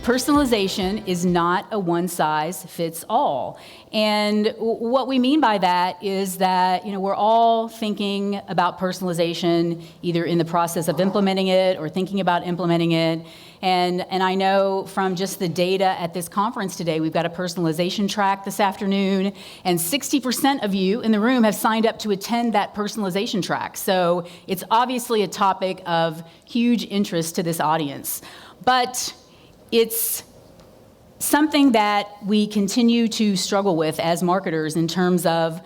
Personalization is not a one-size-fits-all. And what we mean by that is that, we're all thinking about personalization either in the process of implementing it or thinking about implementing it. And I know from just the data at this conference today, we've got a personalization track this afternoon, and 60% of you in the room have signed up to attend that personalization track. So it's obviously a topic of huge interest to this audience. But it's something that we continue to struggle with as marketers in terms of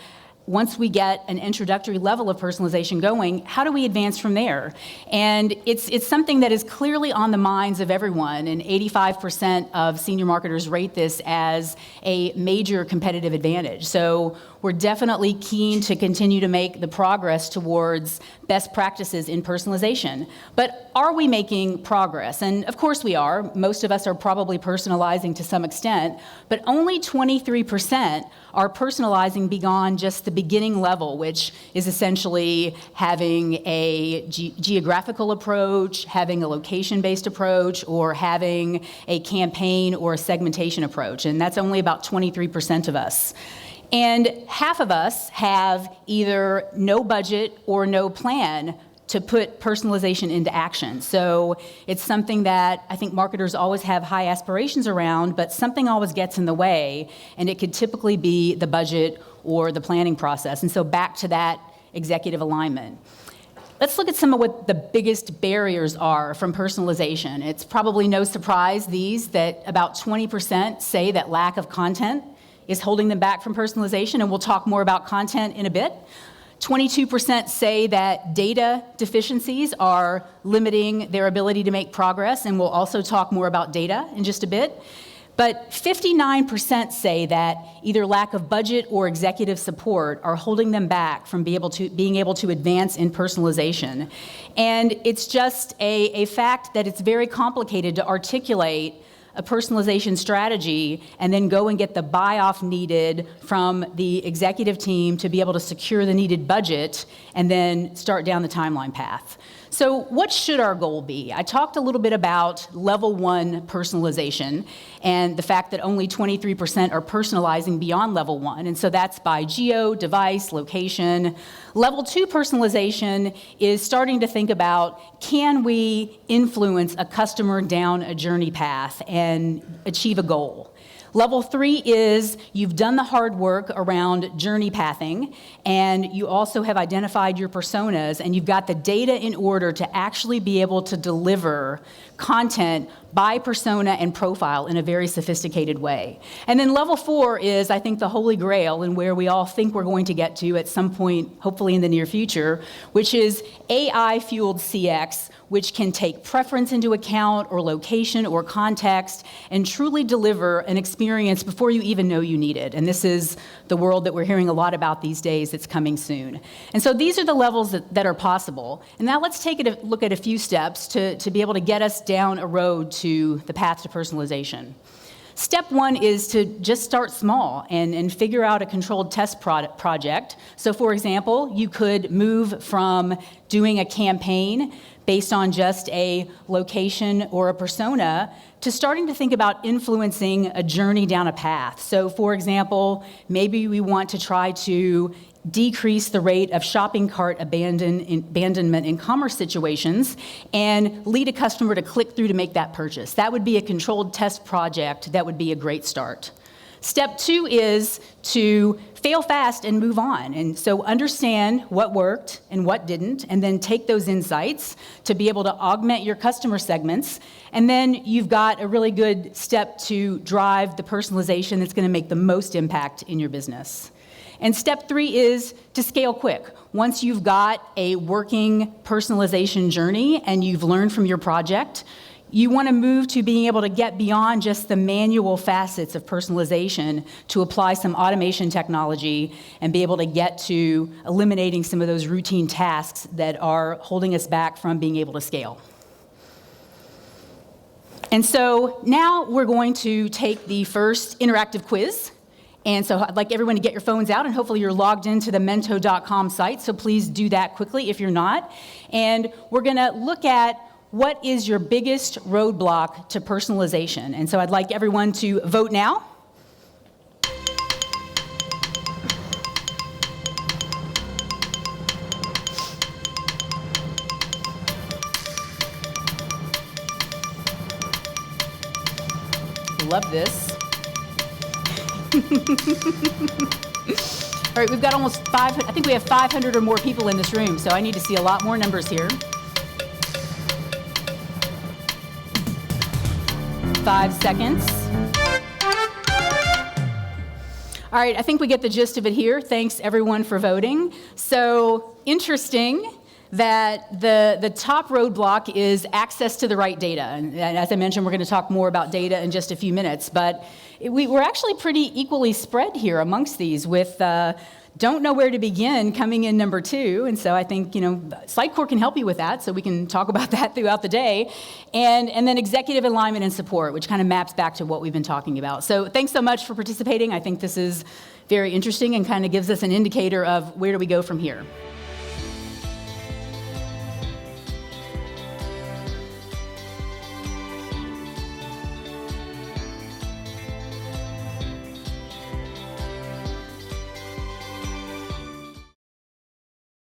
once we get an introductory level of personalization going, how do we advance from there? And it's something that is clearly on the minds of everyone, and 85% of senior marketers rate this as a major competitive advantage. So we're definitely keen to continue to make the progress towards best practices in personalization. But are we making progress? And of course we are. Most of us are probably personalizing to some extent, but only 23% are personalizing beyond just the beginning level, which is essentially having a geographical approach, having a location-based approach, or having a campaign or a segmentation approach. And that's only about 23% of us. And half of us have either no budget or no plan to put personalization into action. So it's something that I think marketers always have high aspirations around, but something always gets in the way, and it could typically be the budget or the planning process. And so back to that executive alignment. Let's look at some of what the biggest barriers are from personalization. It's probably no surprise that about 20% say that lack of content is holding them back from personalization, and we'll talk more about content in a bit. 22% say that data deficiencies are limiting their ability to make progress, and we'll also talk more about data in just a bit. But 59% say that either lack of budget or executive support are holding them back from being able to advance in personalization. And it's just a fact that it's very complicated to articulate a personalization strategy and then go and get the buy-off needed from the executive team to be able to secure the needed budget and then start down the timeline path. So what should our goal be? I talked a little bit about level 1 personalization and the fact that only 23% are personalizing beyond level 1, and so that's by geo, device, location. Level 2 personalization is starting to think about, can we influence a customer down a journey path and achieve a goal? Level 3 is you've done the hard work around journey pathing, and you also have identified your personas, and you've got the data in order to actually be able to deliver content by persona and profile in a very sophisticated way. And then level 4 is, I think, the holy grail, and where we all think we're going to get to at some point, hopefully in the near future, which is AI-fueled CX, which can take preference into account or location or context and truly deliver an experience before you even know you need it. And this is the world that we're hearing a lot about these days that's coming soon. And so these are the levels that are possible. And now let's take a look at a few steps to be able to get us down a road to the path to personalization. Step 1 is to just start small and figure out a controlled test project. So for example, you could move from doing a campaign based on just a location or a persona to starting to think about influencing a journey down a path. So for example, maybe we want to try to decrease the rate of shopping cart abandonment in commerce situations and lead a customer to click through to make that purchase. That would be a controlled test project that would be a great start. Step 2 is to fail fast and move on. And so understand what worked and what didn't, and then take those insights to be able to augment your customer segments. And then you've got a really good step to drive the personalization that's going to make the most impact in your business. And step 3 is to scale quick. Once you've got a working personalization journey and you've learned from your project, you want to move to being able to get beyond just the manual facets of personalization to apply some automation technology and be able to get to eliminating some of those routine tasks that are holding us back from being able to scale. And so now we're going to take the first interactive quiz. And so I'd like everyone to get your phones out, and hopefully you're logged into the mento.com site, so please do that quickly if you're not. And we're going to look at what is your biggest roadblock to personalization? And so I'd like everyone to vote now. Love this. All right, we've got almost 500, I think we have 500 or more people in this room, so I need to see a lot more numbers here. 5 seconds. All right, I think we get the gist of it here. Thanks everyone for voting. So interesting that the top roadblock is access to the right data. And as I mentioned, we're going to talk more about data in just a few minutes, but we're actually pretty equally spread here amongst these, with don't know where to begin coming in number 2. And so I think, Sitecore can help you with that, so we can talk about that throughout the day. And then executive alignment and support, which kind of maps back to what we've been talking about. So thanks so much for participating. I think this is very interesting and kind of gives us an indicator of where do we go from here.